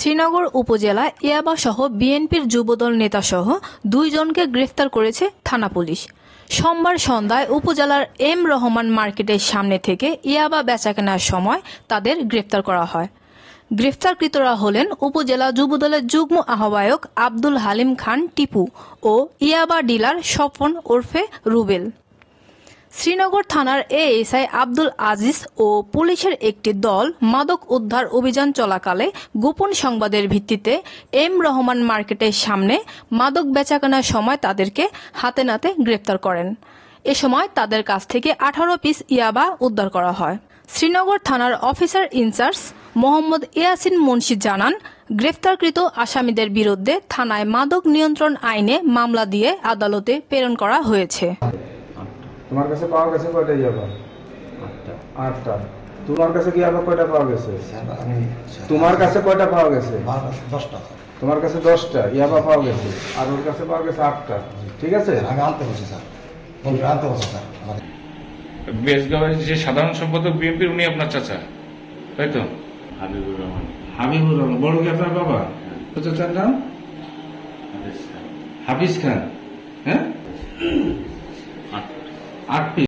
শ্রীনগর উপজেলায় ইয়াবাসহ বিএনপির যুবদল নেতাসহ 2 জনকে গ্রেফতার করেছে থানা পুলিশ। সোমবার সন্ধ্যায় উপজেলার এম রহমান মার্কেটের সামনে থেকে ইয়াবা বেচাকেনার সময় তাদের গ্রেফতার করা হয়। গ্রেফতারকৃতরা হলেন উপজেলা যুবদলের যুগ্ম আহ্বায়ক আব্দুল হালিম খান টিপু ও ইয়াবা ডিলার স্বপন ওরফে রুবেল। শ্রীনগর থানার এএসআই আব্দুল আজিজ ও পুলিশের একটি দল মাদক উদ্ধার অভিযান চলাকালে গোপন সংবাদের ভিত্তিতে এম রহমান মার্কেটের সামনে মাদক বেচাকেনার সময় তাদেরকে হাতে নাতে গ্রেফতার করেন। এ সময় তাদের কাছ থেকে 18 পিস ইয়াবা উদ্ধার করা হয়। শ্রীনগর থানার অফিসার ইনচার্জ মোহাম্মদ ইয়াসিন মুন্সি জানান, গ্রেফতারকৃত আসামিদের বিরুদ্ধে থানায় মাদক নিয়ন্ত্রণ আইনে মামলা দিয়ে আদালতে প্রেরণ করা হয়েছে। তোমার কাছে পাওয়া গেছে কয়টা ইয়াবা? 8টা। তোমার কাছে কি ইয়াবা কয়টা পাওয়া গেছে? তোমার কাছে কয়টা পাওয়া গেছে? 10টা। তোমার কাছে 10টা ইয়াবা পাওয়া গেছে, আর ওর কাছে পাওয়া গেছে 8টা। ঠিক আছে, আমি আনতে বলছি স্যার, আনতে বলছি স্যার। বেশগাঁওয়ের যে সাধারণ সম্পাদক বিএনপির, উনি আপনার চাচা, তাই তো? হাবিবুর রহমান। হাবিবুর রহমান বড় কি আপনার বাবা? চাচার নাম হাফিজ খান। হ্যাঁ, 8 পিস।